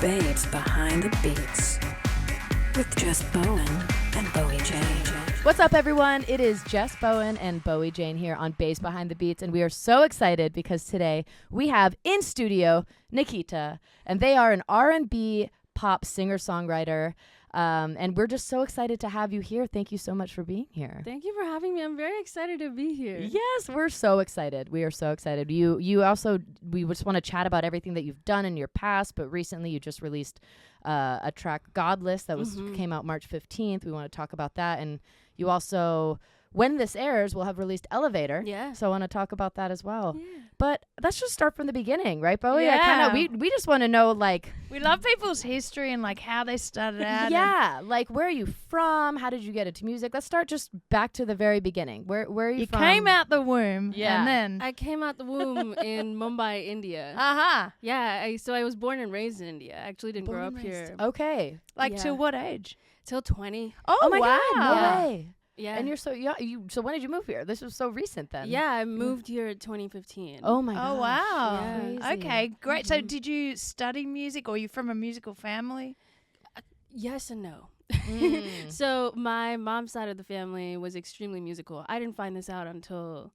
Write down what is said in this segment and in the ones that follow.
Babes Behind the Beats with Jess Bowen and Bowie Jane. What's up, everyone? It is Jess Bowen and Bowie Jane here on Babes Behind the Beats, and we are so excited because today we have in studio Nikitaa, and they are an R&B pop singer-songwriter. And we're just so excited to have you here. Thank you so much for being here. Thank you for having me. I'm very excited to be here. Yes, we're so excited. We are so excited. You also, we just want to chat about everything that you've done in your past, but recently you just released a track, Godless, that was came out March 15th. We want to talk about that. And you also, when this airs, we'll have released Elevator. Yeah. So I want to talk about that as well. Yeah. But let's just start from the beginning, right, Bowie? Yeah. We just want to know, like... We love people's history and, like, how they started out. Yeah, like, where are you from? How did you get into music? Let's start just back to the very beginning. Where are you from? You came out the womb, Yeah. and then... I came out the womb in Mumbai, India. Uh-huh. Yeah, so I was born and raised in India. I actually didn't grow up here. Okay. Like, Yeah. till what age? Till 20. Oh my God, no Yeah. way. Yeah. And you're so young. So when did you move here? This was so recent then. Yeah, I moved here in 2015. Oh my Oh, gosh. wow. Yeah. Crazy. Okay, great. So did you study music, or are you from a musical family? Yes and no. Mm. So my mom's side of the family was extremely musical. I didn't find this out until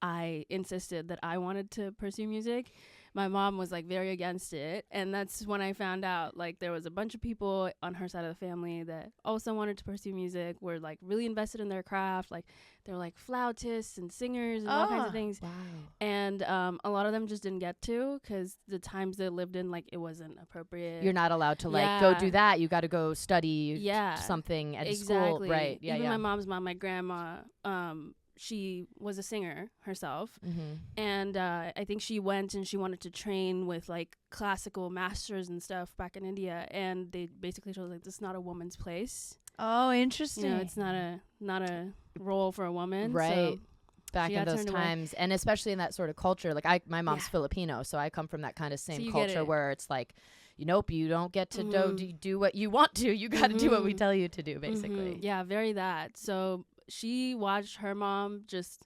I insisted that I wanted to pursue music. My mom was like very against it, and that's when I found out like there was a bunch of people on her side of the family that also wanted to pursue music, were like really invested in their craft, like they were like flautists and singers and all kinds of things. Wow. And a lot of them just didn't get to because the times they lived in, like, it wasn't appropriate. You're not allowed to like go do Yeah. that. You got to go study Yeah. something at Exactly. school, right? Yeah, Even yeah. my mom's mom, my grandma, she was a singer herself. Mm-hmm. And I think she went and she wanted to train with like classical masters and stuff back in India, and they basically told her, like, this is not a woman's place. Oh, interesting. You know, it's not a role for a woman. Right. So Back she in got those turned away. times, and especially in that sort of culture, like my mom's Yeah. Filipino, so I come from that kind of same you get culture it. where it's like, nope, you don't get to Mhm. do what you want to. You got to do what we Mhm. tell you to do, basically. Yeah, very that. So she watched her mom just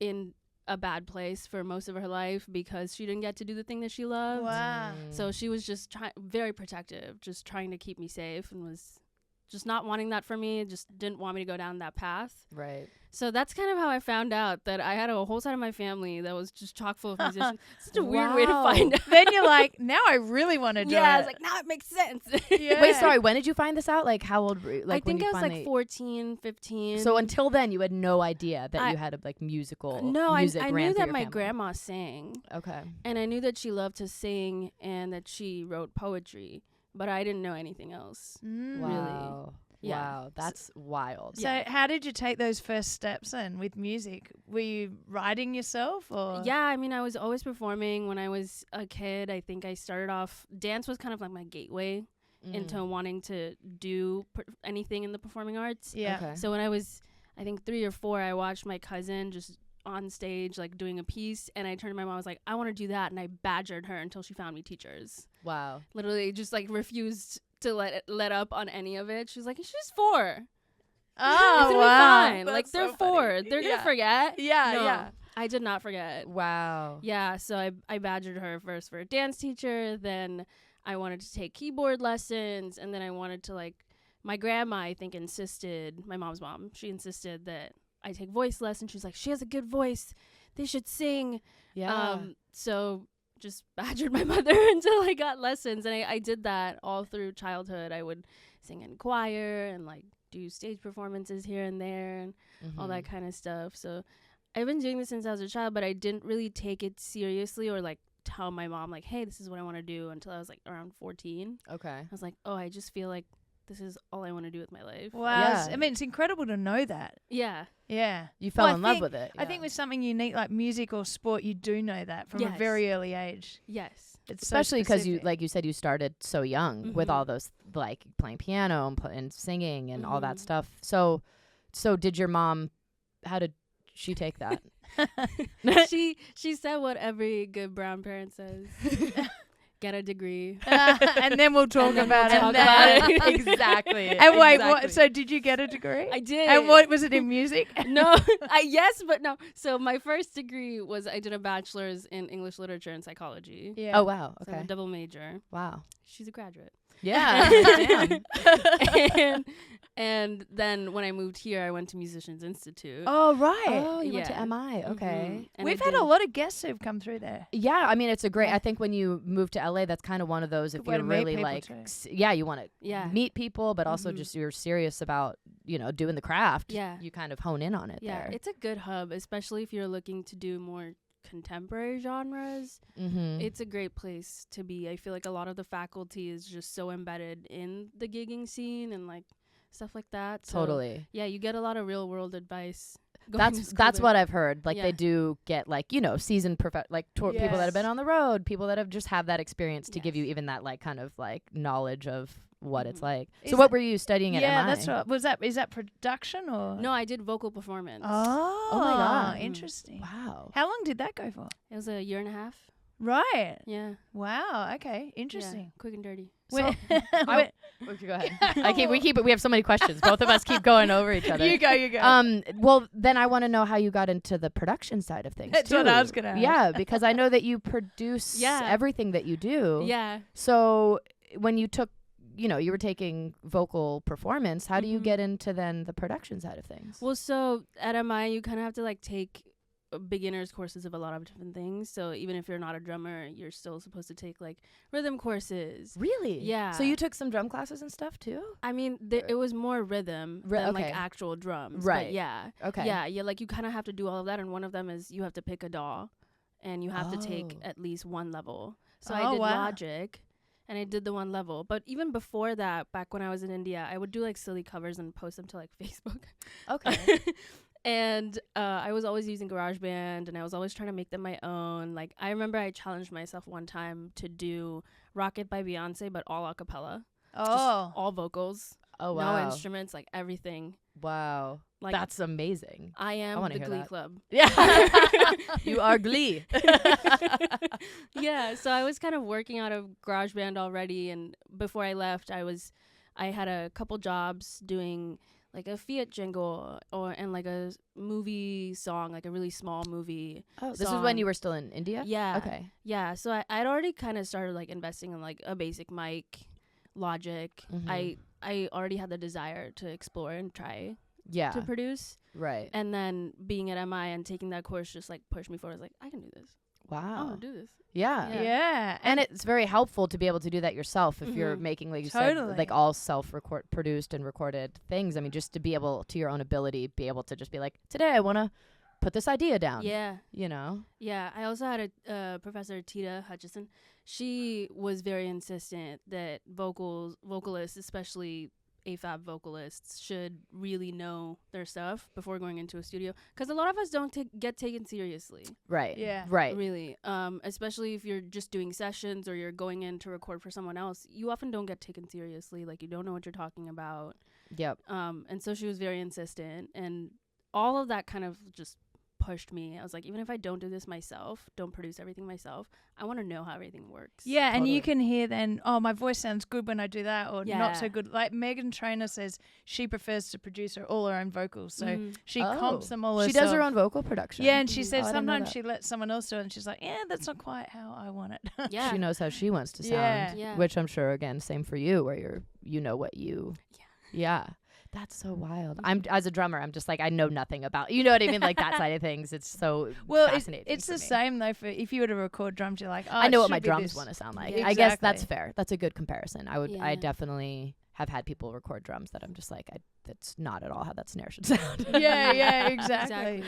in a bad place for most of her life because she didn't get to do the thing that she loved. Wow. So she was just very protective, just trying to keep me safe, and was just not wanting that for me, just didn't want me to go down that path. Right. So that's kind of how I found out that I had a whole side of my family that was just chock full of musicians. Such a weird way to Wow. find out. Then you're like, now I really want to do Yeah, I it. was like, now it makes sense. Yeah. Wait, sorry. When did you find this out? Like, how old were you? Like, I think when I you was finally... like 14, 15. So until then, you had no idea that I- you had a like musical. No, music I ran knew through that your my family. grandma sang, Okay. and I knew that she loved to sing and that she wrote poetry, but I didn't know anything else. Mm. Wow. Yeah. Wow. That's wild. So how did you take those first steps in with music? Were you writing yourself, or? Yeah, I mean, I was always performing when I was a kid. I think I started off, dance was kind of like my gateway Mm. into wanting to do anything in the performing arts. Yeah. Okay. So when I was, I think 3 or 4, I watched my cousin just on stage, like doing a piece, and I turned to my mom, I was like, I want to do that, and I badgered her until she found me teachers. Wow. Literally just like refused to let up on any of it. She was like, she's 4. Oh, It's gonna be wow. fine. Like, That's they're so 4. funny. They're Yeah. gonna forget. Yeah, No, yeah. I did not forget. Wow. Yeah, so I badgered her first for a dance teacher, then I wanted to take keyboard lessons, and then I wanted to, like, my grandma, I think, insisted, my mom's mom, she insisted that I take voice lessons. She's like, she has a good voice. They should sing. Yeah. So just badgered my mother until I got lessons, and I did that all through childhood. I would sing in choir and, like, do stage performances here and there and all that kind of stuff. So I've been doing this since I was a child, but I didn't really take it seriously or like tell my mom like, hey, this is what I want to do, until I was like around 14. Okay. I was like, oh, I just feel like this is all I want to do with my life. Wow. Yeah. I mean, it's incredible to know that. Yeah. Yeah. You fell Well, I in love think- with it. I think with something unique like music or sport, you do know that from a Yes. very early age. Yes. It's especially because you, specific. like you said, you started so young with Mhm. all those, like playing piano and singing and all that Mhm. stuff. So did your mom? How did she take that? she said what every good brown parent says. get a degree. And then we'll talk then about we'll it. talk about it. Exactly. And wait, exactly. what? So did you get a degree? I did. And what was it in music? No, yes, but no. So my first degree was I did a bachelor's in English literature and psychology. Yeah. Oh wow. So Okay. a double major. Wow. She's a graduate. Yeah. Damn. and then when I moved here, I went to Musicians Institute. Oh right. Oh, you went Yeah. to MI. Okay. Mhm. And We've I had a did- lot of guests who've come through there. Yeah, I mean it's a great. Yeah. I think when you move to LA, that's kind of one of those. If Good way you're to meet really people like, too. yeah, you want to Yeah. meet people, but also Mhm. just you're serious about doing the craft. Yeah. you kind of hone in on it. Yeah, there. it's a good hub, especially if you're looking to do more contemporary genres. Mm-hmm. It's a great place to be. I feel like a lot of the faculty is just so embedded in the gigging scene and like stuff like that. So, Totally. yeah, you get a lot of real world advice. going to That's school there. what I've heard. Like Yeah. they do get like seasoned people that have been Yes. on the road, people that have just have that experience to give you Yes. even that like kind of like knowledge of what it's Mhm. like. Is So what it- were you studying at Yeah, MI? that's right. Is that production or? No, I did vocal performance. Oh, my God. Interesting. Wow. How long did that go for? It was a year and a half. Right. Yeah. Wow. Okay. Yeah, Interesting. quick and dirty. Where- I- Okay, go ahead. We have so many questions. Both of us keep going over each other. You go. You go. Well, then I want to know how you got into the production side of things. That's too. what I was gonna ask. Yeah, because I know that you produce Yeah. everything that you do. Yeah. So when you took, you were taking vocal performance, how do you Mhm. get into then the production side of things? Well, so at MI, you kind of have to like take beginners courses of a lot of different things. So even if you're not a drummer, you're still supposed to take like rhythm courses. Really? Yeah. So you took some drum classes and stuff too? I mean, it was more rhythm than okay. like actual drums. Right. But yeah. Okay. Yeah. Like you kind of have to do all of that. And one of them is you have to pick a DAW and you have to take Oh. at least one level. So Oh, I did wow. Logic and I did the one level. But even before that, back when I was in India, I would do like silly covers and post them to like Facebook. Okay. And I was always using GarageBand and I was always trying to make them my own. Like I remember I challenged myself one time to do Rocket by Beyonce, but all a cappella. Oh. Just all vocals. Oh wow. No instruments, like everything. Wow. Like That's amazing. I am wanna the hear Glee that. Club. Yeah. You are Glee. Yeah, so I was kind of working out of GarageBand already, and before I left, I had a couple jobs doing like a Fiat jingle and like a movie song, like a really small movie. Oh, this is when song. you were still in India? Yeah. Okay. Yeah, so I'd already kind of started like investing in like a basic mic, Logic. Mhm. I already had the desire to explore and try Yeah. to produce. Right. And then being at MI and taking that course just like pushed me forward. I was like, I can do this. I Wow. want to do this. Yeah. Yeah. Yeah. And it's very helpful to be able to do that yourself if you're Mhm. making, like you Totally. said, like all produced and recorded things. I mean, just to be able to your own ability, be able to just be like, today I want to put this idea down. Yeah. Yeah. I also had a professor, Tita Hutchison. She was very insistent that vocalists, especially AFAB vocalists, should really know their stuff before going into a studio. Because a lot of us don't get taken seriously. Right. Yeah. Right. Really, especially if you're just doing sessions or you're going in to record for someone else, you often don't get taken seriously. Like you don't know what you're talking about. Yep. And so she was very insistent, and all of that kind of just pushed me. I was like, even if I don't do this myself, don't produce everything myself, I want to know how everything works. Yeah, and Totally. you can hear then, oh, my voice sounds good when I do that, or not so Yeah. good. Like Megan Trainor says she prefers to produce all her own vocals, so Mhm. she Oh. comps them all She herself. does her own vocal production. Yeah, and she Mhm. says Oh, I didn't know sometimes that. she lets someone else do it, and she's like, yeah, that's not quite how I want it. Yeah. She knows how she wants to sound. Yeah. Yeah. Which I'm sure, again, same for you, where you know what you. Yeah. That's so wild. I'm as a drummer, I'm just like, I know nothing about, you know what I mean? Like that side of things. It's so Well, fascinating. it's for the me. same though. For if you were to record drums, you're like, oh, I it know what should my be drums this. want to sound like. Yeah. I guess that's Exactly. fair. That's a good comparison. I Yeah. definitely have had people record drums that I'm just like, that's not at all how that snare should sound. Yeah, exactly.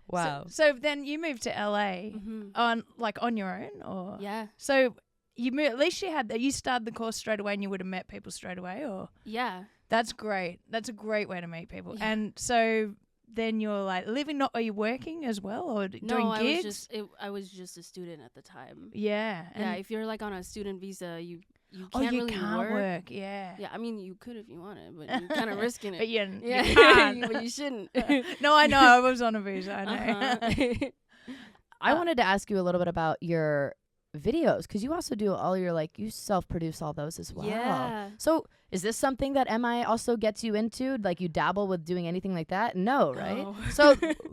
Wow. So then you moved to LA Mhm. on your own, or Yeah. so at least you started the course straight away, and you would have met people straight away, or Yeah. that's great. That's a great way to meet people. Yeah. And so then you're like living, not are you working as well or doing No, gigs? I was just a student at the time. Yeah. Yeah, and- if you're like on a student visa, you can't oh, you really can't work. Yeah. Yeah, I mean you could if you wanted, but you're kind of risking it. But you Yeah, can't. but you shouldn't. No, I know. I was on a visa. I know. Uh-huh. I wanted to ask you a little bit about your videos, because you also do all your like you self-produce all those as well. Yeah. So is this something that MI also gets you into? Like you dabble with doing anything like that? No, right? No.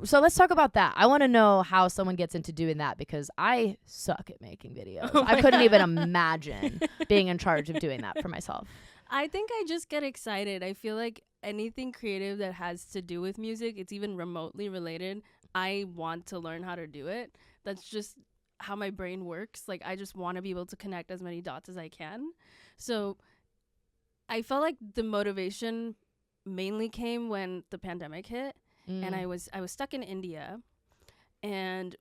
So let's talk about that. I want to know how someone gets into doing that, because I suck at making videos. I couldn't even imagine being in charge of doing that for myself. I think I just get excited. I feel like anything creative that has to do with music, it's even remotely related, I want to learn how to do it. That's just how my brain works. Like, I just want to be able to connect as many dots as I can. So I felt like the motivation mainly came when the pandemic hit, and I was stuck in India, and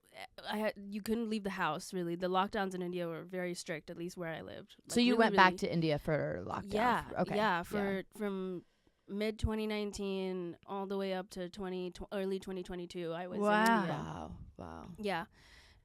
you couldn't leave the house, really. The lockdowns in India were very strict, at least where I lived. So you went back to India for lockdown? Yeah. Okay. Yeah, from mid 2019 all the way up to early 2022, I was in India. Wow. Yeah.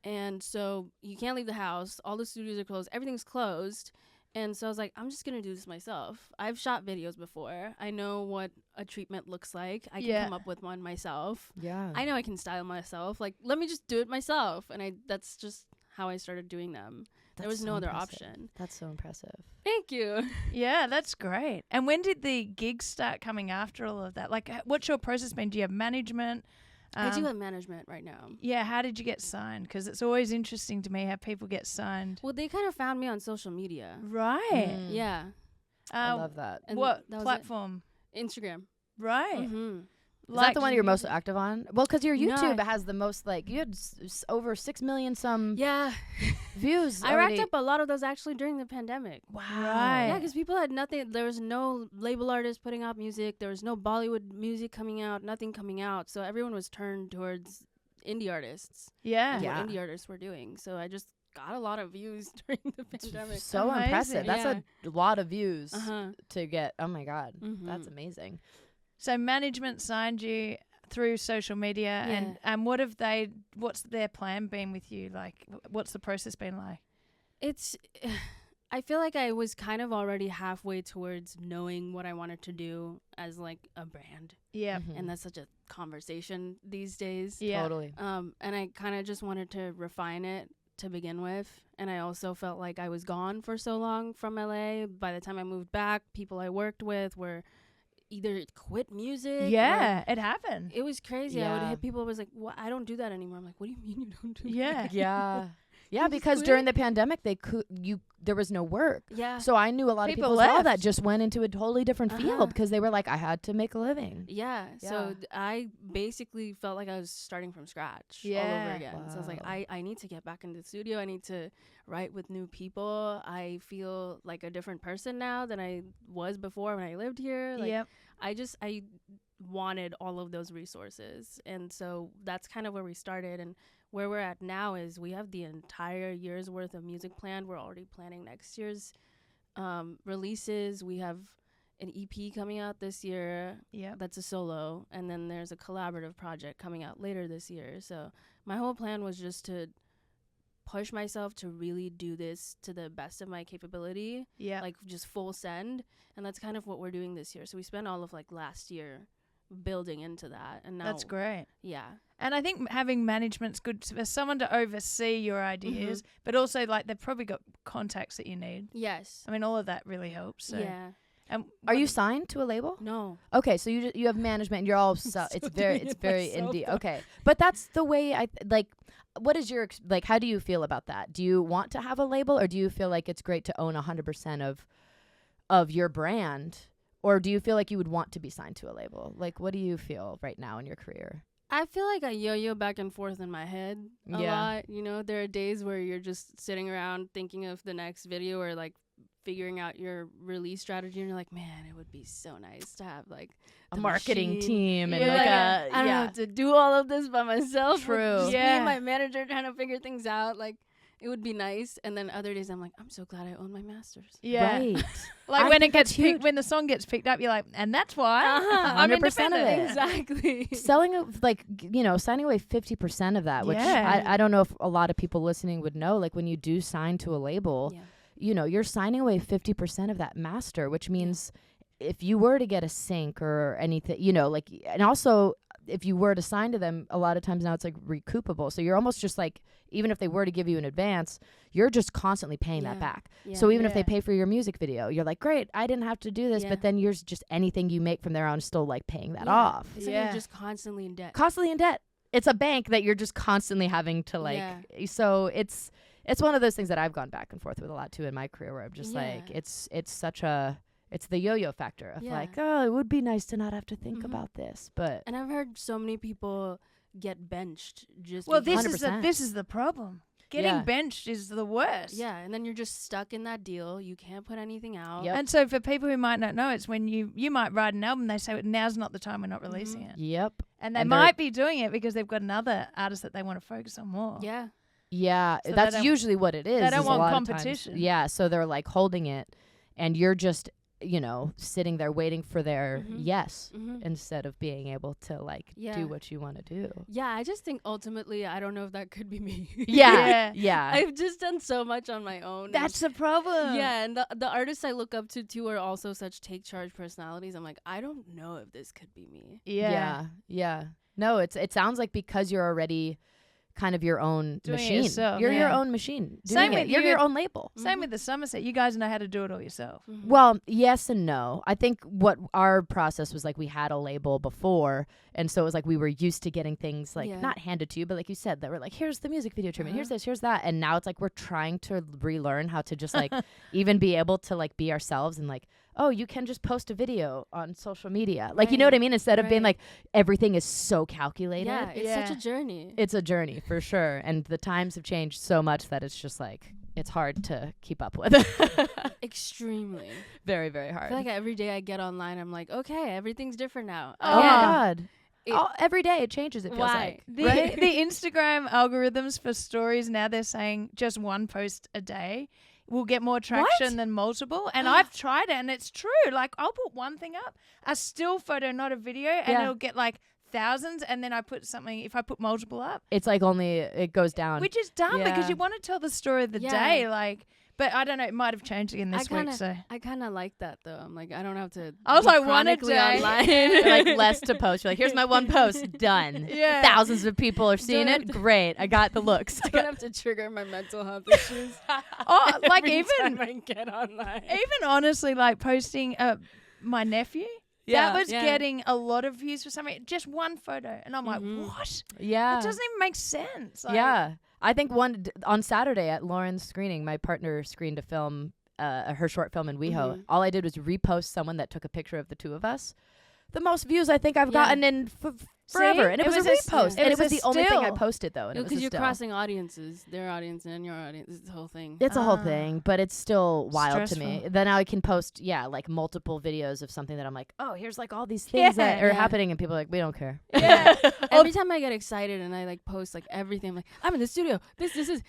And so you can't leave the house. All the studios are closed. Everything's closed. And so I was like, I'm just going to do this myself. I've shot videos before. I know what a treatment looks like. I can come up with one myself. Yeah. I know I can style myself. Like, let me just do it myself. And that's just how I started doing them. There was no other option. That's so impressive. Thank you. Yeah, that's great. And when did the gigs start coming after all of that? Like, what's your process been? Do you have management? I do have management right now. Yeah, how did you get signed? Because it's always interesting to me how people get signed. Well, they kind of found me on social media. Right. Yeah. I love that. And What that was platform? Instagram. Right. Mm-hmm. Is that the one you're most active on? Well, because your YouTube No. has the most, like, you had over 6 million some Yeah. views. I already. racked up a lot of those actually during the pandemic. Wow. Right. Yeah, because people had nothing. There was no label artists putting out music. There was no Bollywood music coming out, nothing coming out. So everyone was turned towards indie artists. Yeah. Yeah. What indie artists were doing. So I just got a lot of views during the pandemic. So Amazing. impressive. That's Yeah. a lot of views Uh-huh. to get. Oh, my God. Mhm. That's amazing. So management signed you through social media, Yeah. and what's their plan been with you? Like, what's the process been like? I feel like I was kind of already halfway towards knowing what I wanted to do as like a brand. Yeah. Mhm. And that's such a conversation these days. Yeah. Totally. And I kind of just wanted to refine it to begin with. And I also felt like I was gone for so long from LA. By the time I moved back, people I worked with were either quit music. Yeah, it happened. It was crazy. I would Yeah. hit people who was like, "What? I don't do that anymore." I'm like, "What do you mean you don't do Yeah. that?" Yeah. Yeah, just because quit? during the pandemic, there was no work. Yeah. So I knew a lot People of people as well that left. just went into a totally different Uh-huh. field because they were like, I had to make a living. Yeah. Yeah. So I basically felt like I was starting from scratch all Yeah. over again. So I was like, Wow. I need to get back into the studio. I need to write with new people. I feel like a different person now than I was before when I lived here. Like, Yep. I wanted all of those resources. And so that's kind of where we started. And where we're at now is we have the entire year's worth of music planned. We're already planning next year's releases. We have an EP coming out this year. Yep. That's a solo. And then there's a collaborative project coming out later this year. So my whole plan was just to push myself to really do this to the best of my capability. Yeah. Like just full send. And that's kind of what we're doing this year. So we spent all of like last year building into that. And now That's great. Yeah. And I think having management's good for someone to oversee your ideas, but also like they've probably got contacts that you need. Yes. I mean, all of that really helps. So. Yeah. And Are you signed to a label? No. Okay, so you have management. And you're all it's very myself, indie. though. Okay, but that's the way I like. What is your like? How do you feel about that? Do you want to have a label, or do you feel like it's great to own 100% of your brand, or do you feel like you would want to be signed to a label? Like, what do you feel right now in your career? I feel like I yo-yo back and forth in my head a Yeah. lot. You know, there are days where you're just sitting around thinking of the next video or like figuring out your release strategy, and you're like, man, it would be so nice to have like A the marketing machine. team and Yeah, like I don't have to do all of this by myself. True. Just me Yeah. and my manager trying to figure things out. Like, it would be nice. And then other days I'm like, I'm so glad I own my masters. yeah. Right. Like I when think it gets that's huge. when the song gets picked up, you're like, and that's why Uh-huh. I'm 100% of independent. it. Exactly. Selling signing away 50% of that, which Yeah. I don't know if a lot of people listening would know. Like when you do sign to a label, Yeah. you're signing away 50% of that master, which means if you were to get a sync or anything, and also if you were to sign to them, a lot of times now it's like recoupable. So you're almost just like, even if they were to give you an advance, you're just constantly paying that back. Yeah. So even if they pay for your music video, you're like, great, I didn't have to do this. But then you're just anything you make from there on still like paying that off. It's like you're just constantly in debt. Constantly in debt. It's a bank that you're just constantly having to like. So it's one of those things that I've gone back and forth with a lot too in my career, where I'm just like, it's such a. It's the yo-yo factor of like, oh, it would be nice to not have to think about this, but. And I've heard so many people get benched just. Well, because. this is the problem. Getting benched is the worst. Yeah, and then you're just stuck in that deal. You can't put anything out. Yep. And so for people who might not know, it's when you might write an album, they say, well, now's not the time, we're not releasing it. Yep. And they might be doing it because they've got another artist that they want to focus on more. Yeah. Yeah, So that's usually what it is. They don't is a want lot of competition. times. Yeah, so they're like holding it, and you're just, sitting there waiting for their yes instead of being able to like do what you want to do. Yeah, I just think ultimately, I don't know if that could be me. Yeah. I've just done so much on my own. That's the problem. Yeah, and the artists I look up to too are also such take charge personalities. I'm like, I don't know if this could be me. Yeah. No, it sounds like because you're already kind of your own Doing it machine. yourself, You're your own machine. Same with You're you. your own label. Same with the Somerset. You guys know how to do it all yourself. Well, yes and no. I think what our process was like, we had a label before, and so it was like we were used to getting things like not handed to you, but like you said, that were like, here's the music video treatment, here's this, here's that, and now it's like we're trying to relearn how to just like even be able to like be ourselves and like, oh, you can just post a video on social media. Like, you know what I mean? Instead of being like, everything is so calculated. Yeah, it's such a journey. It's a journey for sure. And the times have changed so much that it's just like, it's hard to keep up with. Extremely. Very, very hard. I feel like every day I get online, I'm like, okay, everything's different now. Oh my God. Every day it changes, it feels like. The Instagram algorithms for stories now, they're saying just one post a day will get more traction than multiple. And I've tried it and it's true. Like I'll put one thing up, a still photo, not a video, and it'll get like thousands. And then I put something, if I put multiple up, it's like it goes down. which is dumb because you want to tell the story of the day. Like, but I don't know, it might have changed again this week. So I kind of like that though. I'm like, I don't have to. I was be like, one a chronically day. online. Like less to post. You're like, here's my one post, done. Yeah. Thousands of people are seeing it. Great, I got the looks. I don't have to trigger my mental health issues. like every even time I get online. even honestly, like posting my nephew. Yeah. That was getting a lot of views for some reason. Just one photo. And I'm like, what? Yeah. It doesn't even make sense. Like, yeah. I think on Saturday at Lauren's screening, my partner screened a film, her short film in WeHo. All I did was repost someone that took a picture of the two of us. The most views I think I've gotten in forever. And it was a repost. And it was the only thing I posted, though. Because you're crossing audiences, their audience and your audience. It's the whole thing. It's a whole thing, but it's still wild to me. Stressful. Then I can post, like multiple videos of something that I'm like, oh, here's like all these things that are happening, and people are like, we don't care. Yeah. Every time I get excited and I like post like everything, I'm like, I'm in the studio. This is.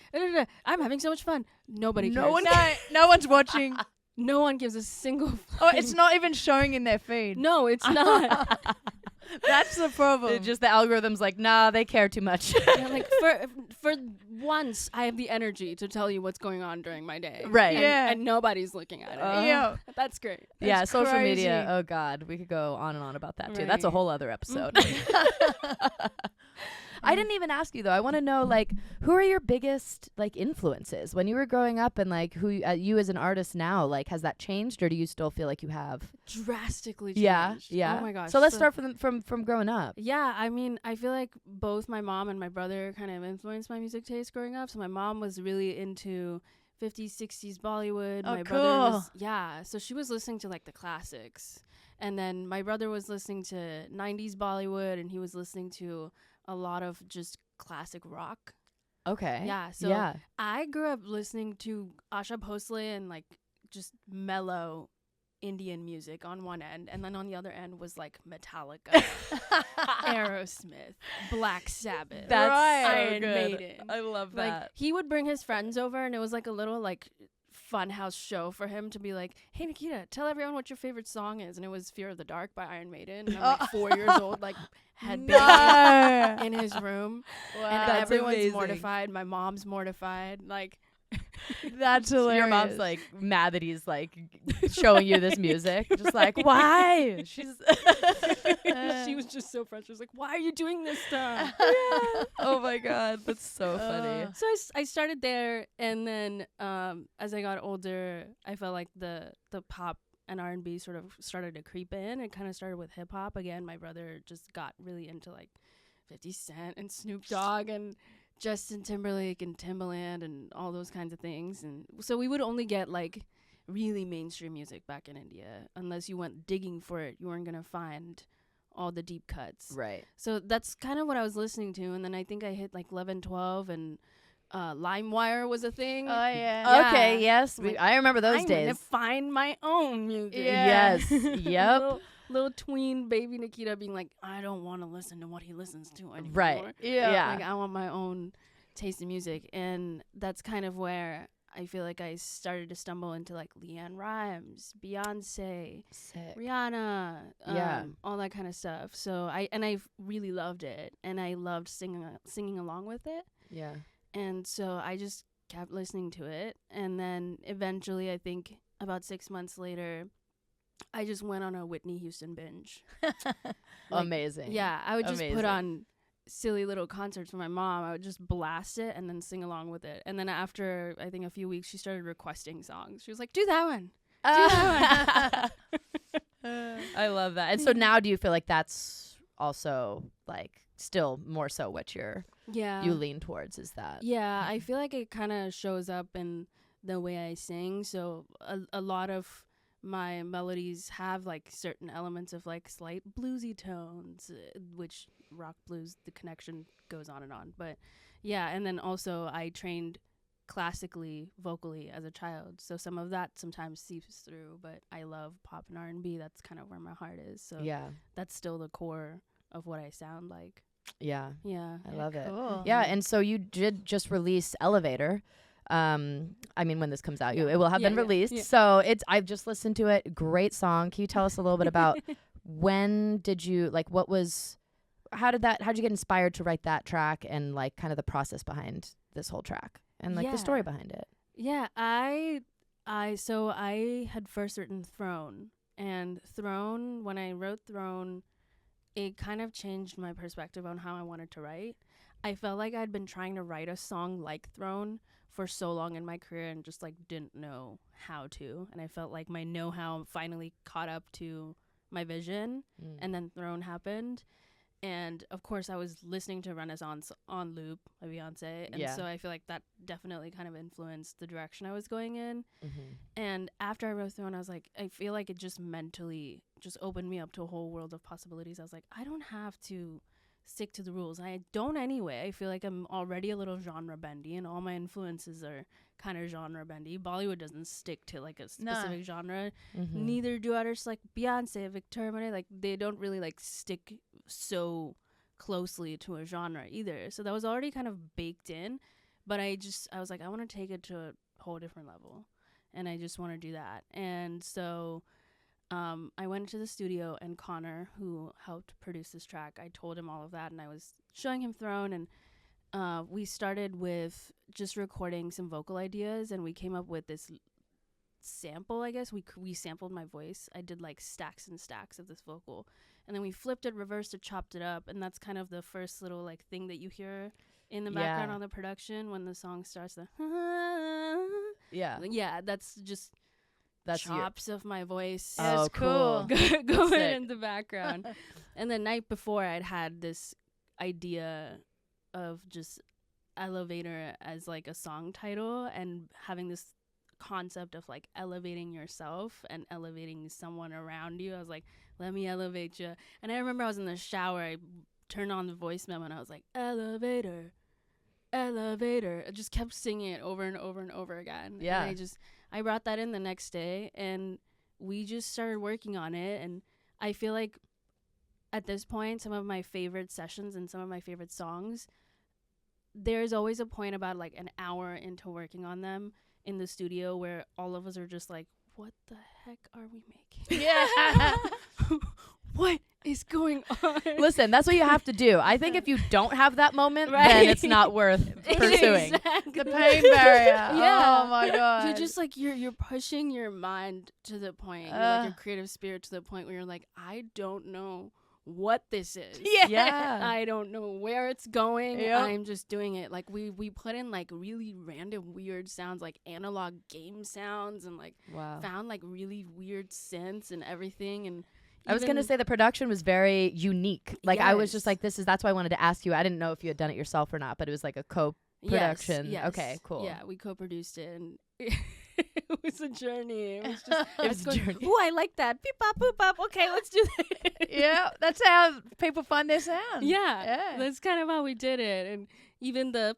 I'm having so much fun. Nobody cares. No one's watching. No one gives a single. Oh, it's not even showing in their feed. No, it's not. That's the problem. It's just the algorithm's like, nah, they care too much. Yeah, like for once, I have the energy to tell you what's going on during my day. Right. And nobody's looking at it. Yeah. That's great. Yeah, That's social crazy. media. Oh God, we could go on and on about that too. That's a Right. whole other episode. I didn't even ask you though. I want to know like who are your biggest like influences when you were growing up, and like who you as an artist now. Like has that changed, or do you still feel like you have? Drastically changed. Yeah. Oh my gosh. So let's start from growing up. Yeah, I mean, I feel like both my mom and my brother kind of influenced my music taste growing up. So my mom was really into 50s, 60s Bollywood. Oh, My cool. brother was, so she was listening to like the classics. And then my brother was listening to 90s Bollywood, and he was listening to a lot of just classic rock. Okay. Yeah, so I grew up listening to Asha Bhosle and like just mellow Indian music on one end, and then on the other end was like Metallica, Aerosmith, Black Sabbath, That's Iron so good. Maiden. I love Like that. he would bring his friends over, and it was like a little like funhouse show for him to be like, hey Nikitaa, tell everyone what your favorite song is. And it was Fear of the Dark by Iron Maiden, and I'm like 4 years old, like headbanging in his room. And That's everyone's amazing. mortified. My mom's mortified. Like That's hilarious. Your mom's like mad that he's like showing you this music. Just like, why? She's She was just so frustrated. She was like, why are you doing this stuff? Oh my God, that's so funny. So I started there, and then as I got older, I felt like the pop and R&B sort of started to creep in. It kind of started with hip hop. Again, my brother just got really into like 50 Cent and Snoop Dogg and Justin Timberlake and Timbaland and all those kinds of things. And so we would only get like really mainstream music back in India. Unless you went digging for it, you weren't going to find all the deep cuts. Right. So that's kind of what I was listening to. And then I think I hit like 11, 12, and LimeWire was a thing. Oh, yeah. Okay, yes. Like, I remember those I'm days. gonna find my own music. Yeah. Yes. Yep. Little tween baby Nikitaa being like, I don't want to listen to what he listens to anymore. Right. Yeah. Like, I want my own taste in music. And that's kind of where I feel like I started to stumble into like Leanne Rimes, Beyonce, Sick. Rihanna, Yeah. all that kind of stuff. So I really loved it, and I loved singing along with it. Yeah. And so I just kept listening to it. And then eventually, I think about 6 months later, I just went on a Whitney Houston binge. Amazing. Yeah, I would just Amazing. put on silly little concerts for my mom. I would just blast it and then sing along with it. And then after, I think, a few weeks, she started requesting songs. She was like, do that one. I love that. And so now do you feel like that's also like still more so what you lean towards is that? Yeah, I feel like it kind of shows up in the way I sing. So a lot of my melodies have like certain elements of like slight bluesy tones, which rock blues, the connection goes on and on. But yeah, and then also I trained classically vocally as a child, so some of that sometimes seeps through. But I love pop and R&B. That's kind of where my heart is. So Yeah. that's still the core of what I sound like. Yeah. Yeah. I love it. Cool. Yeah, and so you did just release Elevator. I mean, when this comes out, it will have been released. Yeah. So I've just listened to it. Great song. Can you tell us a little bit about when did you how did you get inspired to write that track, and like kind of the process behind this whole track and like the story behind it? Yeah, I had first written Throne, and Throne, when I wrote Throne, it kind of changed my perspective on how I wanted to write. I felt like I'd been trying to write a song like Throne for so long in my career and just like didn't know how to. And I felt like my know-how finally caught up to my vision. And then Throne happened. And of course I was listening to Renaissance on loop by Beyoncé. And so I feel like that definitely kind of influenced the direction I was going in. And after I wrote Throne, I was like, I feel like it just mentally just opened me up to a whole world of possibilities. I was like, I don't have to stick to the rules. I don't anyway. I feel like I'm already a little genre bendy, and all my influences are kind of genre bendy. Bollywood doesn't stick to like a specific genre. Neither do artists like Beyonce, Victoria Monet. Like they don't really like stick so closely to a genre either. So that was already kind of baked in. But I was like, I want to take it to a whole different level, and I just want to do that. And so I went into the studio, and Connor, who helped produce this track, I told him all of that, and I was showing him Throne, and we started with just recording some vocal ideas, and we came up with this sample, I guess. We sampled my voice. I did like stacks and stacks of this vocal, and then we flipped it, reversed it, chopped it up, and that's kind of the first little like thing that you hear in the background on the production when the song starts. That's just chops of my voice. Oh, cool. Going in the background. And the night before, I'd had this idea of just Elevator as like a song title, and having this concept of like elevating yourself and elevating someone around you. I was like, let me elevate you. And I remember I was in the shower, I turned on the voice memo, and I was like, elevator, elevator. I just kept singing it over and over and over again. Yeah. And I brought that in the next day, and we just started working on it. And I feel like at this point, some of my favorite sessions and some of my favorite songs, there's always a point about like an hour into working on them in the studio where all of us are just like, what the heck are we making? Yeah. What is going on? Listen, that's what you have to do. I think if you don't have that moment, Right. then it's not worth pursuing. Exactly. The pain barrier. Yeah. Oh my god. You're just like you're pushing your mind to the point, like your creative spirit to the point where you're like, I don't know what this is. Yeah. I don't know where it's going. Yep. I'm just doing it. Like we put in like really random weird sounds, like analog game sounds, and like Wow. found like really weird synths and everything. And I was going to say the production was very unique. Like I was just Yes. like, that's why I wanted to ask you. I didn't know if you had done it yourself or not, but it was like a production. Yes. Okay, cool. Yeah, we co-produced it, and it was a journey. It was just It was a journey. Oh, I like that. Beep bop boop bop. Okay, let's do that. Yeah, that's how people find their sound. Yeah, that's kind of how we did it, and even the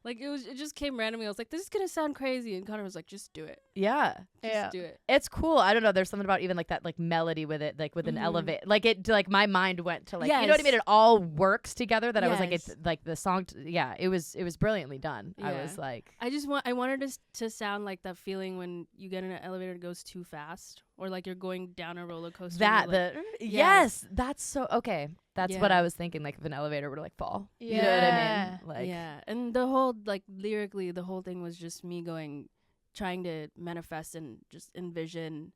like it just came randomly. I was like, this is gonna sound crazy, and Connor was like, just do it. Yeah. Just do it. It's cool. I don't know. There's something about even like that like melody with it, like with an elevate. Like it, like my mind went to like, you know what I mean? Yes. It all works together. That I was like, Yes. it's like the song. Yeah, it was brilliantly done. I Yeah. was like, I wanted us to sound like that feeling when you get in an elevator and it goes too fast, or like you're going down a roller coaster. that and you're the yes, that's so okay. That's what Yeah. I was thinking. Like if an elevator were to like fall, you know what I Yeah. mean? Like yeah, and the whole like lyrically, the whole thing was just me trying to manifest and just envision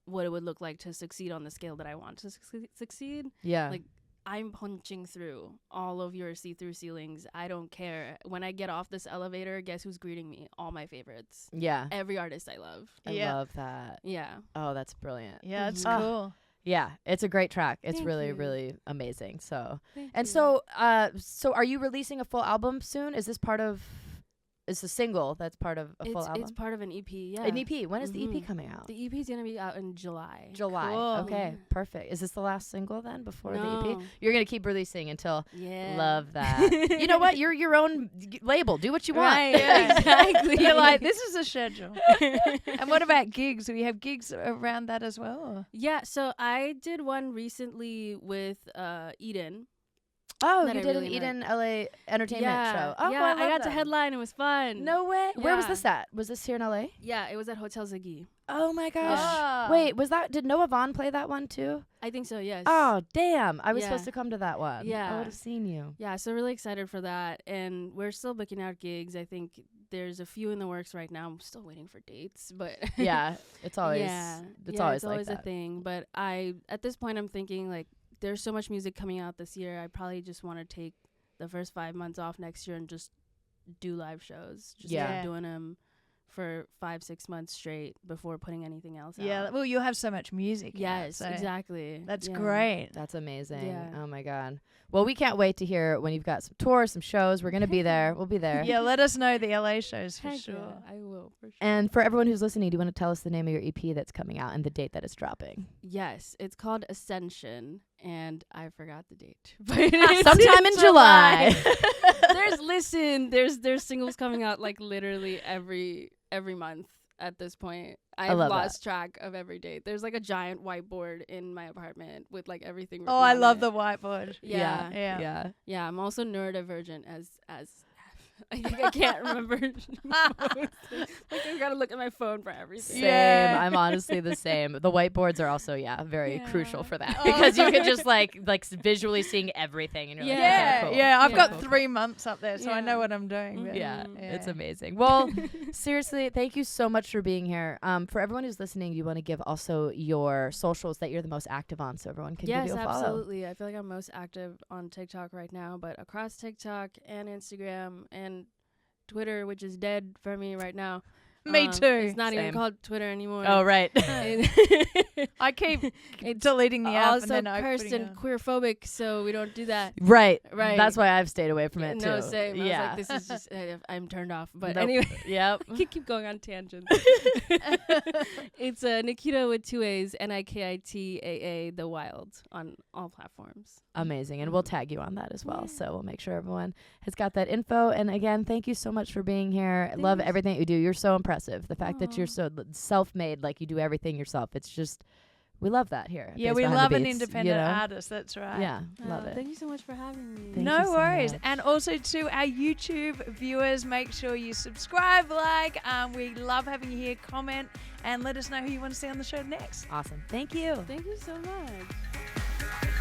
what it would look like to succeed on the scale that I want to succeed. yeah, Like I'm punching through all of your see-through ceilings. I don't care. When I get off this elevator, guess who's greeting me? All my favorites. yeah. Every artist I love. I Yeah. love that. Yeah. Oh, that's brilliant. Yeah, it's Mhm. cool. Yeah, it's a great track. It's Thank really, you. really amazing. So, Thank and you. so, so are you releasing a full album soon? Is this part of? Is a single that's part of a full album? It's part of an EP. Yeah. An EP. When is the EP Mhm. coming out? The EP is gonna be out in July. July. Cool. Okay, Yeah. perfect. Is this the last single then before the EP? No. You're gonna keep releasing until. Yeah. Love that. You know what? You're your own label. Do what you want. Right. Yeah. Exactly. You're like, this is a schedule. And what about gigs? Do we have gigs around that as well? Or? Yeah. So I did one recently with Eden. Oh, That you I did really an Eden LA entertainment yeah. show. Oh, yeah. I I love got to them. headline. It was fun. No way. Where was Yeah. this at? Was this here in LA? Yeah. It was at Hotel Ziggy. Oh my gosh. Ah. Wait, was that? Did Noah Vaughn play that one too? I think so. Yes. Oh damn! I was Yeah. supposed to come to that one. I Yeah. would have seen you. Yeah, so really excited for that, and we're still booking out gigs. I think there's a few in the works right now. I'm still waiting for dates, but Yeah, it's always. yeah, It's yeah, always it's like always that. a thing. But at this point, I'm thinking like there's so much music coming out this year. I probably just want to take the first 5 months off next year and just do live shows. Just Yeah. keep doing them for 5-6 months straight before putting anything else Yeah, out. well, you'll have so much music. out, Yes, so exactly. That's Yeah. great. That's amazing. Yeah. Oh my god. Well, we can't wait to hear when you've got some tours, some shows. We're gonna be there. We'll be there. Yeah, let us know the LA shows for Heck sure. yeah, I will for sure. And for everyone who's listening, do you want to tell us the name of your EP that's coming out and the date that it's dropping? Yes, it's called Ascension, and I forgot the date. But it's Sometime in July. there's singles coming out like literally every month at this point. I've love lost track of every date. There's like a giant whiteboard in my apartment with like everything written Oh, I on love it. the whiteboard. Yeah. Yeah. Yeah. Yeah, I'm also neurodivergent as I think I can't remember most things. Like I gotta look at my phone for everything. Same. Yeah. I'm honestly the same. The whiteboards are also, very Yeah. crucial for that Oh. because you can just like visually seeing everything and you're like, Yeah, okay, cool. yeah. I've Yeah. got Cool. 3 months up there, so I Yeah. know what I'm doing. but- Yeah, Mhm. it's Yeah. amazing. Well, seriously, thank you so much for being here. For everyone who's listening, you want to give also your socials that you're the most active on, so everyone can Yes, give you a follow. absolutely. I feel like I'm most active on TikTok right now, but across TikTok and Instagram and Twitter, which is dead for me right now. Me too. It's not Same. even called Twitter anymore. Oh, right. I keep It's deleting the app also and then cursed opening and it. queerphobic, so we don't do that. Right. Right. That's why I've stayed away from it too. No, same. Yeah. I was like, this is just, I'm turned off. But Nope. anyway, Yep. keep going on tangents. It's Nikitaa with 2 A's, Nikitaa, The Wild, on all platforms. Amazing. And we'll tag you on that as well. Yeah. So we'll make sure everyone has got that info. And again, thank you so much for being here. I love Thanks. everything that you do. You're so impressive. The fact that you're Aw. so self-made, like you do everything yourself. It's just we love that here. at Yeah, Based we Behind the love an Beats, independent you know? artist. That's right. Yeah, love it. Thank you so much for having me. Thank you No so worries. much. And also to our YouTube viewers, make sure you subscribe, like. We love having you here. Comment and let us know who you want to see on the show next. Awesome. Thank you. Thank you so much.